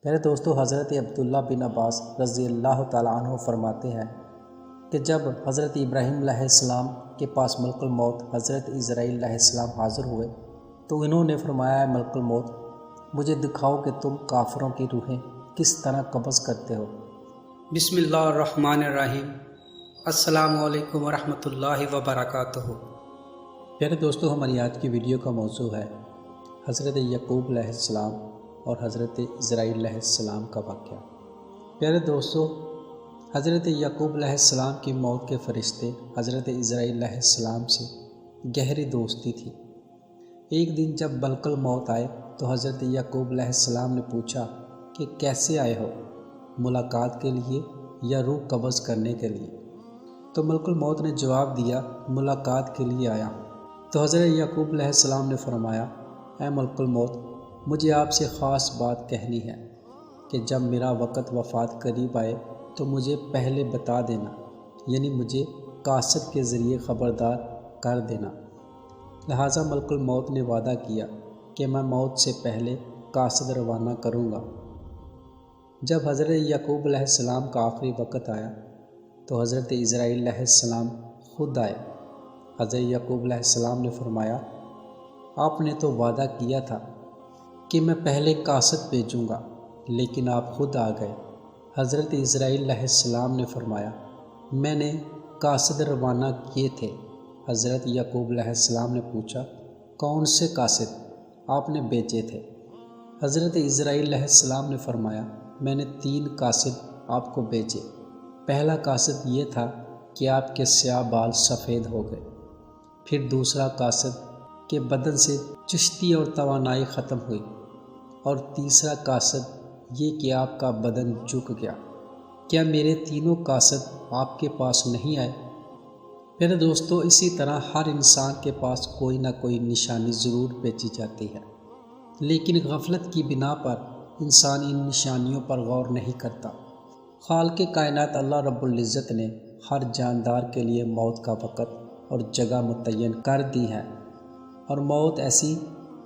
میرے دوستو، حضرت عبداللہ بن عباس رضی اللہ تعالیٰ عنہ فرماتے ہیں کہ جب حضرت ابراہیم علیہ السلام کے پاس ملک الموت حضرت اسرائیل علیہ السلام حاضر ہوئے تو انہوں نے فرمایا، اے ملک الموت، مجھے دکھاؤ کہ تم کافروں کی روحیں کس طرح قبض کرتے ہو۔ بسم اللہ الرحمن الرحیم۔ السلام علیکم ورحمۃ اللہ وبرکاتہ۔ پیارے دوستو، ہماری آج کی ویڈیو کا موضوع ہے حضرت یعقوب علیہ السلام اور حضرت اسرائیل علیہ السلام کا واقعہ۔ پیارے دوستو، حضرت یعقوب علیہ السلام کی موت کے فرشتے حضرت اسرائیل علیہ السلام سے گہری دوستی تھی۔ ایک دن جب ملک الموت آئے تو حضرت یعقوب علیہ السلام نے پوچھا کہ کیسے آئے ہو، ملاقات کے لیے یا روح قبض کرنے کے لیے؟ تو ملک الموت نے جواب دیا، ملاقات کے لیے آیا ہوں۔ تو حضرت یعقوب علیہ السلام نے فرمایا، اے ملک الموت، مجھے آپ سے خاص بات کہنی ہے کہ جب میرا وقت وفات قریب آئے تو مجھے پہلے بتا دینا، یعنی مجھے قاصد کے ذریعے خبردار کر دینا۔ لہٰذا ملک الموت نے وعدہ کیا کہ میں موت سے پہلے قاصد روانہ کروں گا۔ جب حضرت یعقوب علیہ السلام کا آخری وقت آیا تو حضرت اسرائیل علیہ السلام خود آئے۔ حضرت یعقوب علیہ السلام نے فرمایا، آپ نے تو وعدہ کیا تھا کہ میں پہلے قاصد بھیجوں گا، لیکن آپ خود آ گئے۔ حضرت اسرائیل علیہ السلام نے فرمایا، میں نے قاصد روانہ کیے تھے۔ حضرت یعقوب علیہ السلام نے پوچھا، کون سے قاصد آپ نے بھیجے تھے؟ حضرت اسرائیل علیہ السلام نے فرمایا، میں نے 3 قاصد آپ کو بھیجے۔ پہلا قاصد یہ تھا کہ آپ کے سیاہ بال سفید ہو گئے، پھر دوسرا قاصد کہ بدن سے چستی اور توانائی ختم ہوئی، اور تیسرا قاصد یہ کہ آپ کا بدن جھک گیا۔ کیا میرے تینوں قاصد آپ کے پاس نہیں آئے؟ میرے دوستو، اسی طرح ہر انسان کے پاس کوئی نہ کوئی نشانی ضرور بھیجی جاتی ہے، لیکن غفلت کی بنا پر انسان ان نشانیوں پر غور نہیں کرتا۔ خالق کائنات اللہ رب العزت نے ہر جاندار کے لیے موت کا وقت اور جگہ متعین کر دی ہے، اور موت ایسی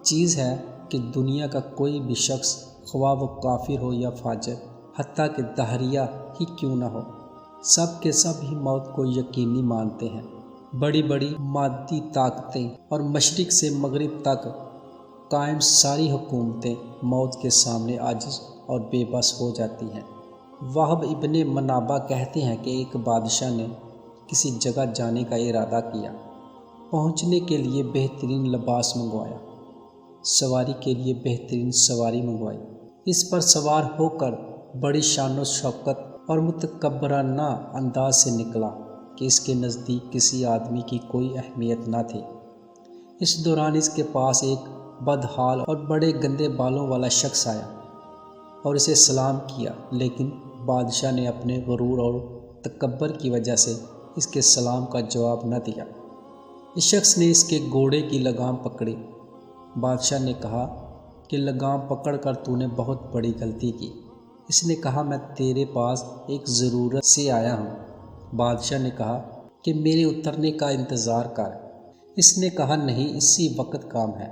چیز ہے کہ دنیا کا کوئی بھی شخص، خواہ وہ کافر ہو یا فاجر، حتیٰ کہ دہریہ ہی کیوں نہ ہو، سب کے سب ہی موت کو یقینی مانتے ہیں۔ بڑی بڑی مادی طاقتیں اور مشرق سے مغرب تک قائم ساری حکومتیں موت کے سامنے عاجز اور بے بس ہو جاتی ہیں۔ وہب ابن منابع کہتے ہیں کہ ایک بادشاہ نے کسی جگہ جانے کا ارادہ کیا، پہنچنے کے لیے بہترین لباس منگوایا، سواری کے لیے بہترین سواری منگوائی، اس پر سوار ہو کر بڑی شان و شوکت اور متکبرانہ انداز سے نکلا کہ اس کے نزدیک کسی آدمی کی کوئی اہمیت نہ تھی۔ اس دوران اس کے پاس ایک بدحال اور بڑے گندے بالوں والا شخص آیا اور اسے سلام کیا، لیکن بادشاہ نے اپنے غرور اور تکبر کی وجہ سے اس کے سلام کا جواب نہ دیا۔ اس شخص نے اس کے گھوڑے کی لگام پکڑی۔ بادشاہ نے کہا کہ لگام پکڑ کر تو نے بہت بڑی غلطی کی۔ اس نے کہا، میں تیرے پاس ایک ضرورت سے آیا ہوں۔ بادشاہ نے کہا کہ میرے اترنے کا انتظار کر۔ اس نے کہا، نہیں، اسی وقت کام ہے۔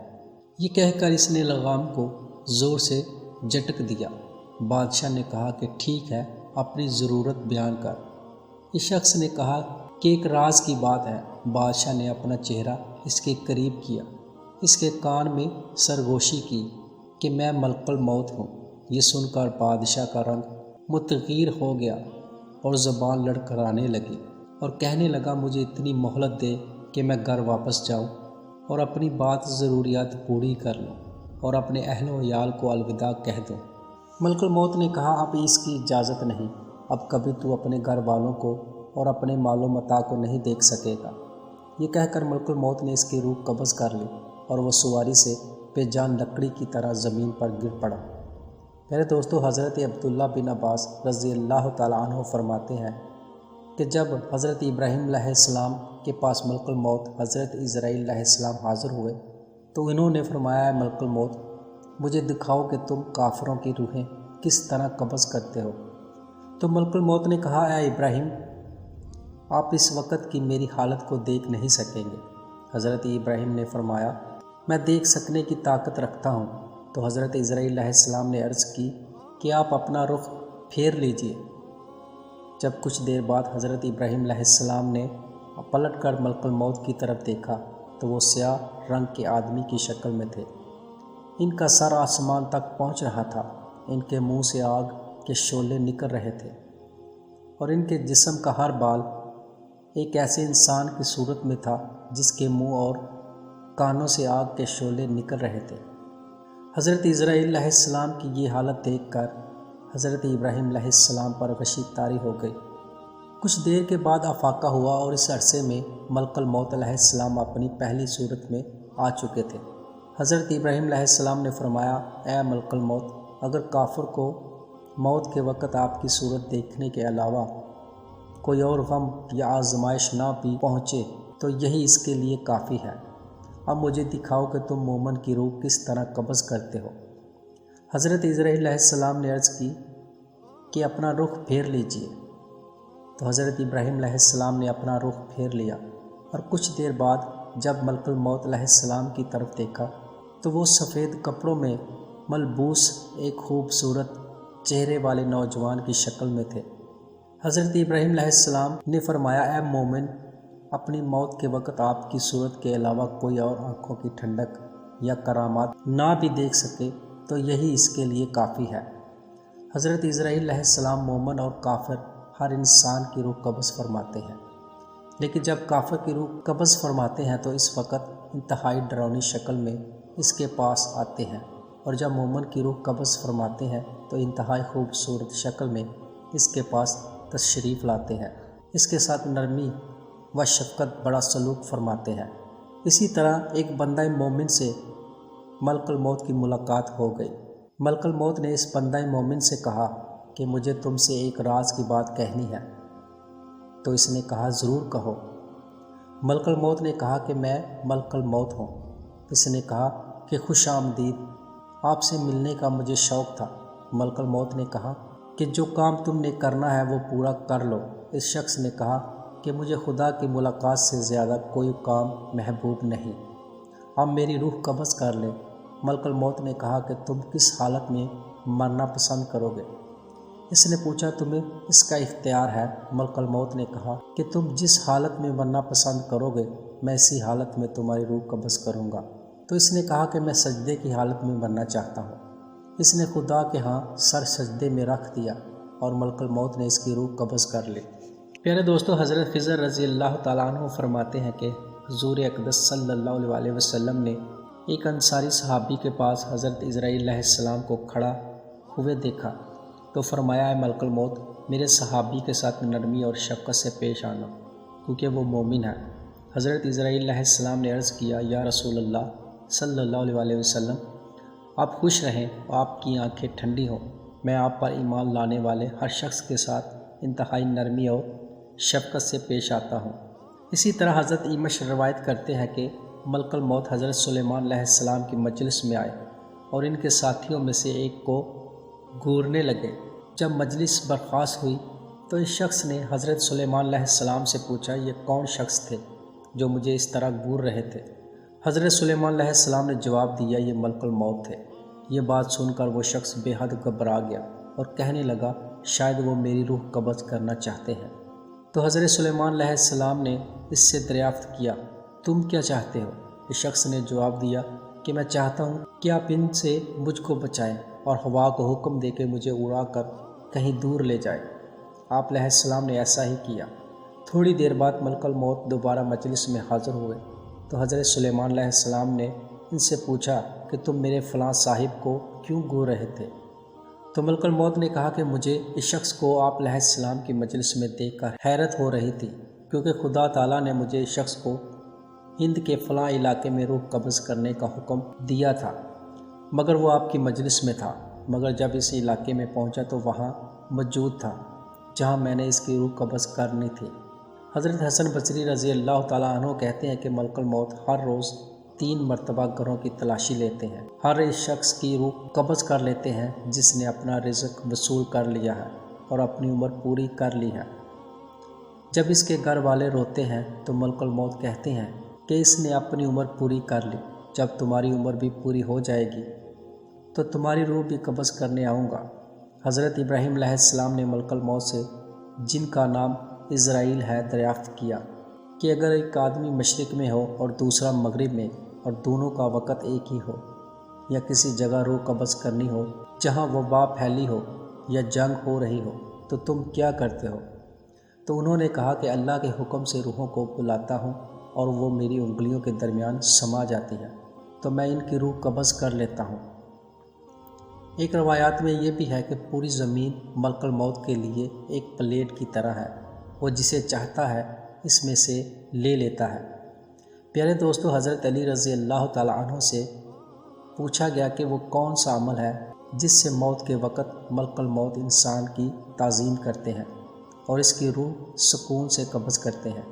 یہ کہہ کر اس نے لگام کو زور سے جھٹک دیا۔ بادشاہ نے کہا کہ ٹھیک ہے، اپنی ضرورت بیان کر۔ اس شخص نے کہا کہ ایک راز کی بات ہے۔ بادشاہ نے اپنا چہرہ اس کے قریب کیا، اس کے کان میں سرگوشی کی کہ میں ملک الموت ہوں۔ یہ سن کر بادشاہ کا رنگ متغیر ہو گیا اور زبان لڑکھڑانے لگی اور کہنے لگا، مجھے اتنی مہلت دے کہ میں گھر واپس جاؤں اور اپنی بات ضروریات پوری کر لوں اور اپنے اہل و عیال کو الوداع کہہ دوں۔ ملک الموت نے کہا، اب اس کی اجازت نہیں، اب کبھی تو اپنے گھر والوں کو اور اپنے مال و متاع کو نہیں دیکھ سکے گا۔ یہ کہہ کر ملک الموت نے اس کی روح قبض کر لی اور وہ سواری سے بے جان لکڑی کی طرح زمین پر گر پڑا۔ میرے دوستو، حضرت عبداللہ بن عباس رضی اللہ تعالیٰ عنہ فرماتے ہیں کہ جب حضرت ابراہیم علیہ السلام کے پاس ملک الموت حضرت اسرائیل علیہ السلام حاضر ہوئے تو انہوں نے فرمایا، اے ملک الموت، مجھے دکھاؤ کہ تم کافروں کی روحیں کس طرح قبض کرتے ہو۔ تو ملک الموت نے کہا، اے ابراہیم، آپ اس وقت کی میری حالت کو دیکھ نہیں سکیں گے۔ حضرت ابراہیم نے فرمایا، میں دیکھ سکنے کی طاقت رکھتا ہوں۔ تو حضرت اسرائیل علیہ السلام نے عرض کی کہ آپ اپنا رخ پھیر لیجئے۔ جب کچھ دیر بعد حضرت ابراہیم علیہ السلام نے پلٹ کر ملک الموت کی طرف دیکھا تو وہ سیاہ رنگ کے آدمی کی شکل میں تھے۔ ان کا سر آسمان تک پہنچ رہا تھا، ان کے منہ سے آگ کے شعلے نکل رہے تھے اور ان کے جسم کا ہر بال ایک ایسے انسان کی صورت میں تھا جس کے منہ اور کانوں سے آگ کے شعلے نکل رہے تھے۔ حضرت اسرائیل علیہ السلام کی یہ حالت دیکھ کر حضرت ابراہیم علیہ السلام پر غشی طاری ہو گئی۔ کچھ دیر کے بعد افاقہ ہوا اور اس عرصے میں ملک الموت علیہ السلام اپنی پہلی صورت میں آ چکے تھے۔ حضرت ابراہیم علیہ السلام نے فرمایا، اے ملک الموت، اگر کافر کو موت کے وقت آپ کی صورت دیکھنے کے علاوہ کوئی اور غم یا آزمائش نہ بھی پہنچے تو یہی اس کے لیے کافی ہے۔ اب مجھے دکھاؤ کہ تم مومن کی روح کس طرح قبض کرتے ہو۔ حضرت اسرائیل علیہ السلام نے عرض کی کہ اپنا رخ پھیر لیجئے۔ تو حضرت ابراہیم علیہ السلام نے اپنا رخ پھیر لیا اور کچھ دیر بعد جب ملک الموت علیہ السلام کی طرف دیکھا تو وہ سفید کپڑوں میں ملبوس ایک خوبصورت چہرے والے نوجوان کی شکل میں تھے۔ حضرت ابراہیم علیہ السلام نے فرمایا، اے مومن، اپنی موت کے وقت آپ کی صورت کے علاوہ کوئی اور آنکھوں کی ٹھنڈک یا کرامات نہ بھی دیکھ سکے تو یہی اس کے لیے کافی ہے۔ حضرت اسرائیل علیہ السلام مومن اور کافر ہر انسان کی روح قبض فرماتے ہیں، لیکن جب کافر کی روح قبض فرماتے ہیں تو اس وقت انتہائی ڈراؤنی شکل میں اس کے پاس آتے ہیں، اور جب مومن کی روح قبض فرماتے ہیں تو انتہائی خوبصورت شکل میں اس کے پاس تشریف لاتے ہیں، اس کے ساتھ نرمی و شفقت بڑا سلوک فرماتے ہیں۔ اسی طرح ایک بندہ مومن سے ملک الموت کی ملاقات ہو گئی۔ ملک الموت نے اس بندہ مومن سے کہا کہ مجھے تم سے ایک راز کی بات کہنی ہے۔ تو اس نے کہا، ضرور کہو۔ ملک الموت نے کہا کہ میں ملک الموت ہوں۔ اس نے کہا کہ خوش آمدید، آپ سے ملنے کا مجھے شوق تھا۔ ملک الموت نے کہا کہ جو کام تم نے کرنا ہے وہ پورا کر لو۔ اس شخص نے کہا کہ مجھے خدا کی ملاقات سے زیادہ کوئی کام محبوب نہیں، اب میری روح قبض کر لے۔ ملک الموت نے کہا کہ تم کس حالت میں مرنا پسند کرو گے؟ اس نے پوچھا، تمہیں اس کا اختیار ہے۔ ملک الموت نے کہا کہ تم جس حالت میں مرنا پسند کرو گے میں اسی حالت میں تمہاری روح قبض کروں گا۔ تو اس نے کہا کہ میں سجدے کی حالت میں مرنا چاہتا ہوں۔ اس نے خدا کے ہاں سر سجدے میں رکھ دیا اور ملک الموت نے اس کی روح قبض کر لی۔ پیارے دوستو، حضرت خضر رضی اللہ تعالیٰ عنہ فرماتے ہیں کہ حضور اقدس صلی اللہ علیہ وسلم نے ایک انصاری صحابی کے پاس حضرت اسرائیل علیہ السلام کو کھڑا ہوئے دیکھا تو فرمایا، اے ملک الموت، میرے صحابی کے ساتھ نرمی اور شفقت سے پیش آنا کیونکہ وہ مومن ہے۔ حضرت اسرائیل علیہ السلام نے عرض کیا، یا رسول اللہ صلی اللہ علیہ وسلم، آپ خوش رہیں، آپ کی آنکھیں ٹھنڈی ہوں، میں آپ پر ایمان لانے والے ہر شخص کے ساتھ انتہائی نرمی اور شفقت سے پیش آتا ہوں۔ اسی طرح حضرت ایمش روایت کرتے ہیں کہ ملک الموت حضرت سلیمان علیہ السلام کی مجلس میں آئے اور ان کے ساتھیوں میں سے ایک کو گورنے لگے۔ جب مجلس برخاست ہوئی تو اس شخص نے حضرت سلیمان علیہ السلام سے پوچھا، یہ کون شخص تھے جو مجھے اس طرح گور رہے تھے؟ حضرت سلیمان علیہ السلام نے جواب دیا، یہ ملک الموت تھے۔ یہ بات سن کر وہ شخص بے حد گھبرا گیا اور کہنے لگا، شاید وہ میری روح قبض کرنا چاہتے ہیں۔ تو حضرت سلیمان علیہ السلام نے اس سے دریافت کیا، تم کیا چاہتے ہو؟ اس شخص نے جواب دیا کہ میں چاہتا ہوں کہ آپ ان سے مجھ کو بچائیں اور ہوا کو حکم دے کے مجھے اڑا کر کہیں دور لے جائیں۔ آپ علیہ السلام نے ایسا ہی کیا۔ تھوڑی دیر بعد ملک الموت دوبارہ مجلس میں حاضر ہوئے تو حضرت سلیمان علیہ السلام نے ان سے پوچھا کہ تم میرے فلاں صاحب کو کیوں گور رہے تھے؟ تو ملک الموت نے کہا کہ مجھے اس شخص کو آپ علیہ السلام کی مجلس میں دیکھ کر حیرت ہو رہی تھی، کیونکہ خدا تعالیٰ نے مجھے اس شخص کو ہند کے فلاں علاقے میں روح قبض کرنے کا حکم دیا تھا، مگر وہ آپ کی مجلس میں تھا۔ مگر جب اس علاقے میں پہنچا تو وہاں موجود تھا جہاں میں نے اس کی روح قبض کرنی تھی۔ حضرت حسن بصری رضی اللہ تعالیٰ عنہ کہتے ہیں کہ ملک الموت ہر روز 3 مرتبہ گھروں کی تلاشی لیتے ہیں، ہر اس شخص کی روح قبض کر لیتے ہیں جس نے اپنا رزق وصول کر لیا ہے اور اپنی عمر پوری کر لی ہے۔ جب اس کے گھر والے روتے ہیں تو ملک الموت کہتے ہیں کہ اس نے اپنی عمر پوری کر لی، جب تمہاری عمر بھی پوری ہو جائے گی تو تمہاری روح بھی قبض کرنے آؤں گا۔ حضرت ابراہیم علیہ السلام نے ملک الموت سے، جن کا نام اسرائیل ہے، دریافت کیا کہ اگر ایک آدمی مشرق میں ہو اور دوسرا مغرب میں اور دونوں کا وقت ایک ہی ہو، یا کسی جگہ روح قبض کرنی ہو جہاں وبا پھیلی ہو یا جنگ ہو رہی ہو، تو تم کیا کرتے ہو؟ تو انہوں نے کہا کہ اللہ کے حکم سے روحوں کو بلاتا ہوں اور وہ میری انگلیوں کے درمیان سما جاتی ہے، تو میں ان کی روح قبض کر لیتا ہوں۔ ایک روایات میں یہ بھی ہے کہ پوری زمین ملک الموت کے لیے ایک پلیٹ کی طرح ہے، وہ جسے چاہتا ہے اس میں سے لے لیتا ہے۔ پیارے دوستو، حضرت علی رضی اللہ تعالیٰ عنہ سے پوچھا گیا کہ وہ کون سا عمل ہے جس سے موت کے وقت ملک الموت انسان کی تعظیم کرتے ہیں اور اس کی روح سکون سے قبض کرتے ہیں۔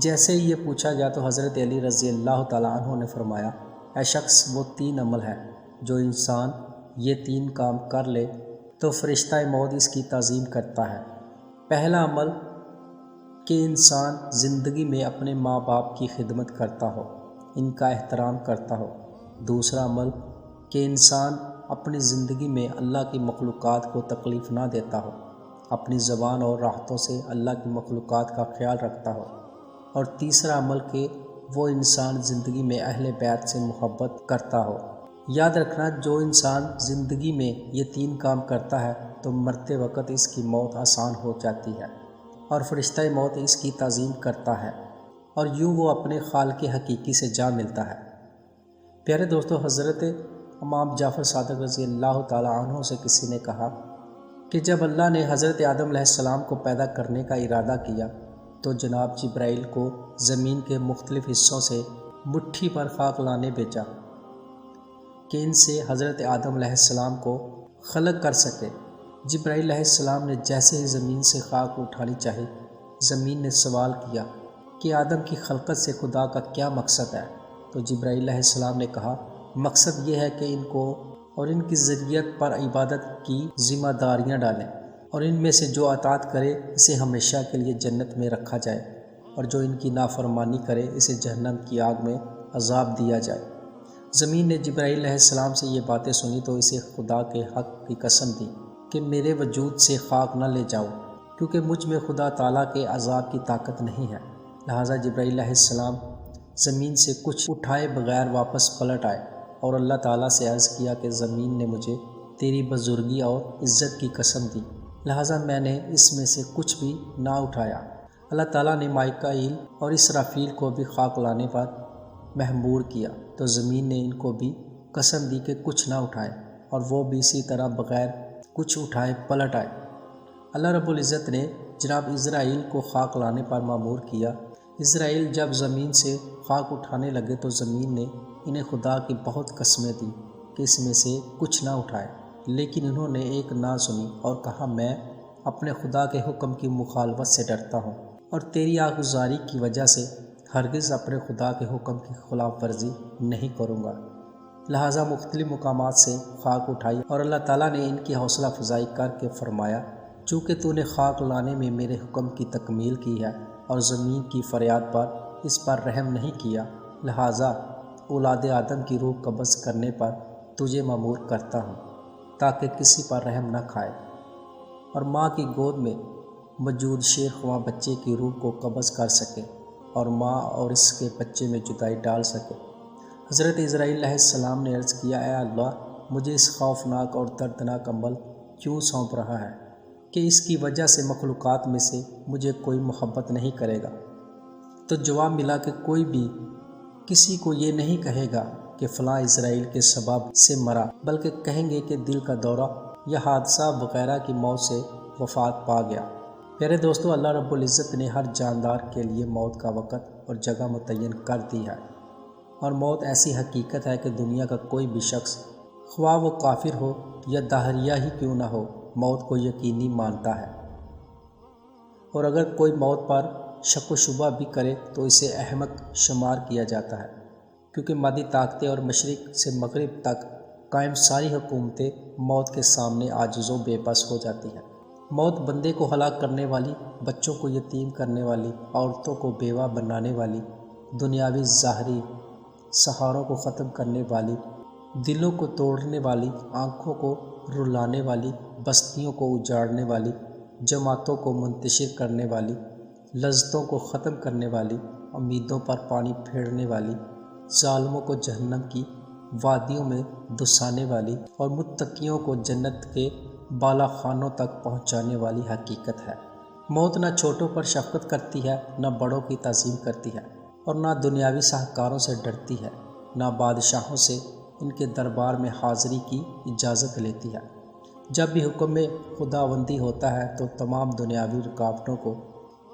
جیسے ہی یہ پوچھا گیا تو حضرت علی رضی اللہ تعالیٰ عنہ نے فرمایا، اے شخص، وہ 3 عمل ہے جو انسان یہ 3 کام کر لے تو فرشتہ موت اس کی تعظیم کرتا ہے۔ پہلا عمل کہ انسان زندگی میں اپنے ماں باپ کی خدمت کرتا ہو، ان کا احترام کرتا ہو۔ دوسرا عمل کہ انسان اپنی زندگی میں اللہ کی مخلوقات کو تکلیف نہ دیتا ہو، اپنی زبان اور راحتوں سے اللہ کی مخلوقات کا خیال رکھتا ہو۔ اور تیسرا عمل کہ وہ انسان زندگی میں اہل بیت سے محبت کرتا ہو۔ یاد رکھنا، جو انسان زندگی میں یہ 3 کام کرتا ہے تو مرتے وقت اس کی موت آسان ہو جاتی ہے اور فرشتہ موت اس کی تعظیم کرتا ہے، اور یوں وہ اپنے خالق حقیقی سے جا ملتا ہے۔ پیارے دوستو، حضرت امام جعفر صادق رضی اللہ تعالیٰ عنہ سے کسی نے کہا کہ جب اللہ نے حضرت آدم علیہ السلام کو پیدا کرنے کا ارادہ کیا تو جناب جبرائیل کو زمین کے مختلف حصوں سے مٹھی پر خاک لانے بھیجا کہ ان سے حضرت آدم علیہ السلام کو خلق کر سکے۔ جبرائیل علیہ السلام نے جیسے ہی زمین سے خاک اٹھانی چاہی، زمین نے سوال کیا کہ آدم کی خلقت سے خدا کا کیا مقصد ہے؟ تو جبرائیل علیہ السلام نے کہا، مقصد یہ ہے کہ ان کو اور ان کی ذریت پر عبادت کی ذمہ داریاں ڈالیں، اور ان میں سے جو اطاعت کرے اسے ہمیشہ کے لیے جنت میں رکھا جائے، اور جو ان کی نافرمانی کرے اسے جہنم کی آگ میں عذاب دیا جائے۔ زمین نے جبرائیل علیہ السلام سے یہ باتیں سنی تو اسے خدا کے حق کی قسم دی کہ میرے وجود سے خاک نہ لے جاؤ، کیونکہ مجھ میں خدا تعالیٰ کے عذاب کی طاقت نہیں ہے۔ لہٰذا جبرائیل علیہ السلام زمین سے کچھ اٹھائے بغیر واپس پلٹ آئے اور اللہ تعالیٰ سے عرض کیا کہ زمین نے مجھے تیری بزرگی اور عزت کی قسم دی، لہٰذا میں نے اس میں سے کچھ بھی نہ اٹھایا۔ اللہ تعالیٰ نے مائکائیل اور اسرافیل کو بھی خاک لانے پر مہمور کیا تو زمین نے ان کو بھی قسم دی کہ کچھ نہ اٹھائے، اور وہ بھی اسی طرح بغیر کچھ اٹھائے پلٹ آئے۔ اللہ رب العزت نے جناب اسرائیل کو خاک لانے پر مامور کیا۔ اسرائیل جب زمین سے خاک اٹھانے لگے تو زمین نے انہیں خدا کی بہت قسمیں دی کہ اس میں سے کچھ نہ اٹھائے، لیکن انہوں نے ایک نہ سنی اور کہا، میں اپنے خدا کے حکم کی مخالفت سے ڈرتا ہوں اور تیری آغوزاری کی وجہ سے ہرگز اپنے خدا کے حکم کی خلاف ورزی نہیں کروں گا۔ لہٰذا مختلف مقامات سے خاک اٹھائی اور اللہ تعالیٰ نے ان کی حوصلہ افزائی کر کے فرمایا، چونکہ تو نے خاک لانے میں میرے حکم کی تکمیل کی ہے اور زمین کی فریاد پر اس پر رحم نہیں کیا، لہٰذا اولاد آدم کی روح قبض کرنے پر تجھے مامور کرتا ہوں تاکہ کسی پر رحم نہ کھائے، اور ماں کی گود میں موجود شیر خواہ بچے کی روح کو قبض کر سکے اور ماں اور اس کے بچے میں جدائی ڈال سکے۔ حضرت اسرائیل علیہ السلام نے عرض کیا، اے اللہ، مجھے اس خوفناک اور دردناک عمل کیوں سونپ رہا ہے کہ اس کی وجہ سے مخلوقات میں سے مجھے کوئی محبت نہیں کرے گا؟ تو جواب ملا کہ کوئی بھی کسی کو یہ نہیں کہے گا کہ فلاں اسرائیل کے سبب سے مرا، بلکہ کہیں گے کہ دل کا دورہ یا حادثہ وغیرہ کی موت سے وفات پا گیا۔ پیارے دوستو، اللہ رب العزت نے ہر جاندار کے لیے موت کا وقت اور جگہ متعین کر دی ہے، اور موت ایسی حقیقت ہے کہ دنیا کا کوئی بھی شخص، خواہ وہ کافر ہو یا دہریہ ہی کیوں نہ ہو، موت کو یقینی مانتا ہے، اور اگر کوئی موت پر شک و شبہ بھی کرے تو اسے احمق شمار کیا جاتا ہے، کیونکہ مادی طاقتیں اور مشرق سے مغرب تک قائم ساری حکومتیں موت کے سامنے عاجز و بے بس ہو جاتی ہیں۔ موت بندے کو ہلاک کرنے والی، بچوں کو یتیم کرنے والی، عورتوں کو بیوہ بنانے والی، دنیاوی ظاہری سہاروں کو ختم کرنے والی، دلوں کو توڑنے والی، آنکھوں کو رلانے والی، بستیوں کو اجاڑنے والی، جماعتوں کو منتشر کرنے والی، لذتوں کو ختم کرنے والی، امیدوں پر پانی پھیرنے والی، ظالموں کو جہنم کی وادیوں میں دسانے والی اور متقیوں کو جنت کے بالا خانوں تک پہنچانے والی حقیقت ہے۔ موت نہ چھوٹوں پر شفقت کرتی ہے، نہ بڑوں کی تعظیم کرتی ہے، اور نہ دنیاوی شاہکاروں سے ڈرتی ہے، نہ بادشاہوں سے ان کے دربار میں حاضری کی اجازت لیتی ہے۔ جب بھی حکم میں خداوندی ہوتا ہے تو تمام دنیاوی رکاوٹوں کو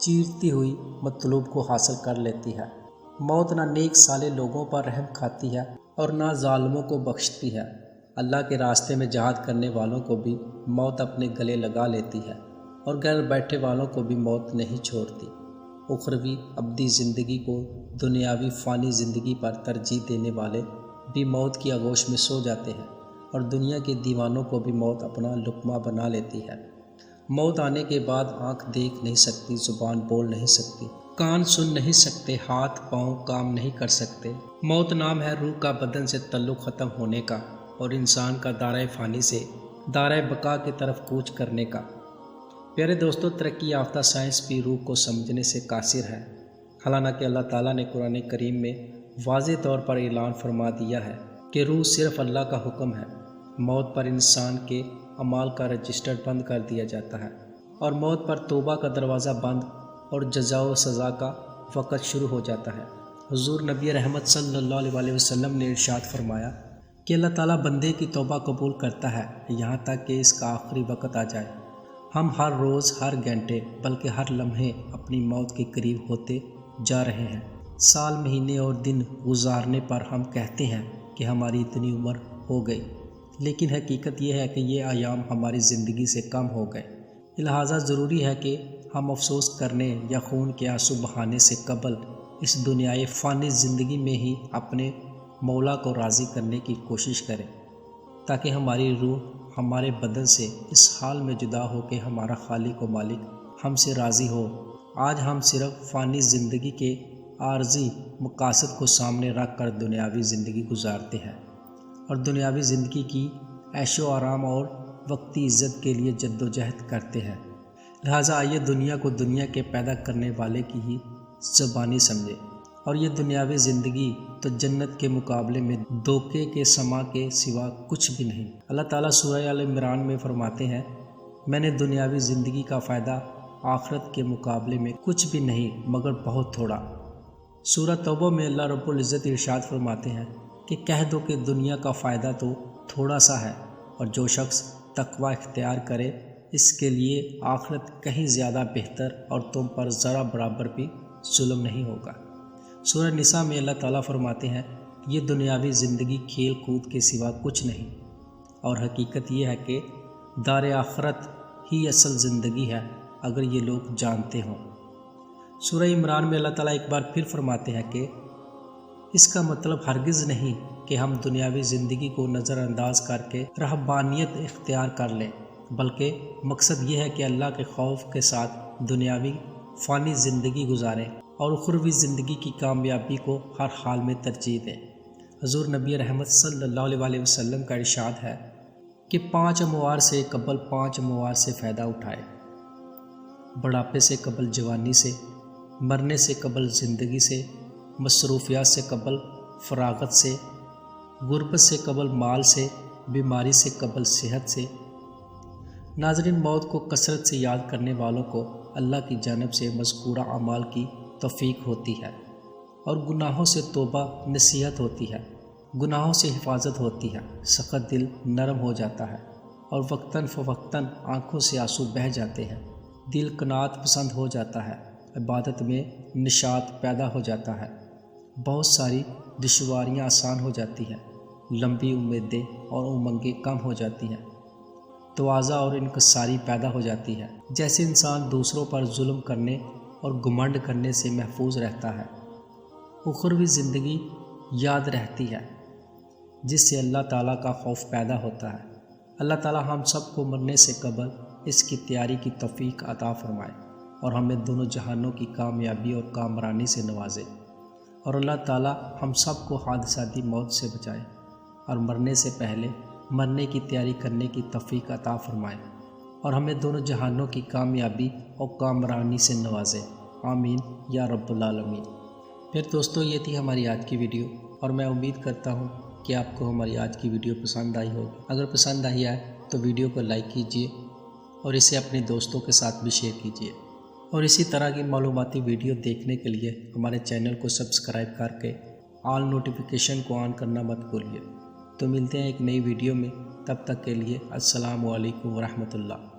چیرتی ہوئی مطلوب کو حاصل کر لیتی ہے۔ موت نہ نیک صالح لوگوں پر رحم کھاتی ہے اور نہ ظالموں کو بخشتی ہے۔ اللہ کے راستے میں جہاد کرنے والوں کو بھی موت اپنے گلے لگا لیتی ہے، اور گھر بیٹھے والوں کو بھی موت نہیں چھوڑتی۔ اخروی ابدی زندگی کو دنیاوی فانی زندگی پر ترجیح دینے والے بھی موت کی آغوش میں سو جاتے ہیں، اور دنیا کے دیوانوں کو بھی موت اپنا لقمہ بنا لیتی ہے۔ موت آنے کے بعد آنکھ دیکھ نہیں سکتی، زبان بول نہیں سکتی، کان سن نہیں سکتے، ہاتھ پاؤں کام نہیں کر سکتے۔ موت نام ہے روح کا بدن سے تعلق ختم ہونے کا اور انسان کا دائرۂ فانی سے دائرۂ بقا کی طرف کوچ کرنے کا۔ پیارے دوستو، ترقی یافتہ سائنس بھی روح کو سمجھنے سے قاصر ہے، حالانکہ اللہ تعالیٰ نے قرآن کریم میں واضح طور پر اعلان فرما دیا ہے کہ روح صرف اللہ کا حکم ہے۔ موت پر انسان کے اعمال کا رجسٹر بند کر دیا جاتا ہے، اور موت پر توبہ کا دروازہ بند اور جزا و سزا کا وقت شروع ہو جاتا ہے۔ حضور نبی رحمت صلی اللہ علیہ وسلم نے ارشاد فرمایا کہ اللہ تعالیٰ بندے کی توبہ قبول کرتا ہے یہاں تک کہ اس کا آخری وقت آ جائے۔ ہم ہر روز، ہر گھنٹے، بلکہ ہر لمحے اپنی موت کے قریب ہوتے جا رہے ہیں۔ سال، مہینے اور دن گزارنے پر ہم کہتے ہیں کہ ہماری اتنی عمر ہو گئی، لیکن حقیقت یہ ہے کہ یہ ایام ہماری زندگی سے کم ہو گئے۔ لہٰذا ضروری ہے کہ ہم افسوس کرنے یا خون کے آنسو بہانے سے قبل اس دنیائے فانی زندگی میں ہی اپنے مولا کو راضی کرنے کی کوشش کریں، تاکہ ہماری روح ہمارے بدن سے اس حال میں جدا ہو کہ ہمارا خالق و مالک ہم سے راضی ہو۔ آج ہم صرف فانی زندگی کے عارضی مقاصد کو سامنے رکھ کر دنیاوی زندگی گزارتے ہیں، اور دنیاوی زندگی کی عیش و آرام اور وقتی عزت کے لیے جد و جہد کرتے ہیں۔ لہٰذا آئیے دنیا کو دنیا کے پیدا کرنے والے کی ہی زبانی سمجھے، اور یہ دنیاوی زندگی تو جنت کے مقابلے میں دھوکے کے سما کے سوا کچھ بھی نہیں۔ اللہ تعالیٰ سورہ آل عمران میں فرماتے ہیں، میں نے دنیاوی زندگی کا فائدہ آخرت کے مقابلے میں کچھ بھی نہیں مگر بہت تھوڑا۔ سورہ توبہ میں اللہ رب العزت ارشاد فرماتے ہیں کہ کہہ دو کہ دنیا کا فائدہ تو تھوڑا سا ہے، اور جو شخص تقوی اختیار کرے اس کے لیے آخرت کہیں زیادہ بہتر اور تم پر ذرا برابر بھی ظلم نہیں ہوگا۔ سورہ نساء میں اللہ تعالیٰ فرماتے ہیں، یہ دنیاوی زندگی کھیل کود کے سوا کچھ نہیں، اور حقیقت یہ ہے کہ دار آخرت ہی اصل زندگی ہے اگر یہ لوگ جانتے ہوں۔ سورہ عمران میں اللہ تعالیٰ ایک بار پھر فرماتے ہیں کہ اس کا مطلب ہرگز نہیں کہ ہم دنیاوی زندگی کو نظر انداز کر کے رہبانیت اختیار کر لیں، بلکہ مقصد یہ ہے کہ اللہ کے خوف کے ساتھ دنیاوی فانی زندگی گزاریں اور اخروی زندگی کی کامیابی کو ہر حال میں ترجیح دیں۔ حضور نبی رحمت صلی اللہ علیہ وسلم کا ارشاد ہے کہ 5 اموار سے قبل 5 اموار سے فائدہ اٹھائے، بڑھاپے سے قبل جوانی سے، مرنے سے قبل زندگی سے، مصروفیات سے قبل فراغت سے، غربت سے قبل مال سے، بیماری سے قبل صحت سے۔ ناظرین، موت کو کثرت سے یاد کرنے والوں کو اللہ کی جانب سے مذکورہ اعمال کی توفیق ہوتی ہے، اور گناہوں سے توبہ نصیحت ہوتی ہے، گناہوں سے حفاظت ہوتی ہے، سخت دل نرم ہو جاتا ہے، اور وقتاً فوقتاً آنکھوں سے آنسو بہہ جاتے ہیں، دل قناعت پسند ہو جاتا ہے، عبادت میں نشاط پیدا ہو جاتا ہے، بہت ساری دشواریاں آسان ہو جاتی ہیں، لمبی امیدیں اور امنگیں کم ہو جاتی ہیں، تواضع اور انکساری پیدا ہو جاتی ہے۔ جیسے انسان دوسروں پر ظلم کرنے اور گھمنڈ کرنے سے محفوظ رہتا ہے، اخروی زندگی یاد رہتی ہے، جس سے اللہ تعالیٰ کا خوف پیدا ہوتا ہے۔ اللہ تعالیٰ ہم سب کو مرنے سے قبل اس کی تیاری کی توفیق عطا فرمائے، اور ہمیں دونوں جہانوں کی کامیابی اور کامرانی سے نوازے، اور اللہ تعالیٰ ہم سب کو حادثاتی موت سے بچائے، اور مرنے سے پہلے مرنے کی تیاری کرنے کی توفیق عطا فرمائے۔ اور ہمیں دونوں جہانوں کی کامیابی اور کامرانی سے نوازے، آمین یا رب العالمین۔ پھر دوستو یہ تھی ہماری آج کی ویڈیو، اور میں امید کرتا ہوں کہ آپ کو ہماری آج کی ویڈیو پسند آئی ہوگی۔ اگر پسند آئی ہے تو ویڈیو کو لائک کیجئے اور اسے اپنے دوستوں کے ساتھ بھی شیئر کیجئے، اور اسی طرح کی معلوماتی ویڈیو دیکھنے کے لیے ہمارے چینل کو سبسکرائب کر کے آل نوٹیفیکیشن کو آن کرنا مت بھولیے۔ تو ملتے ہیں ایک نئی ویڈیو میں، تب تک کے لیے السلام علیکم ورحمۃ اللہ۔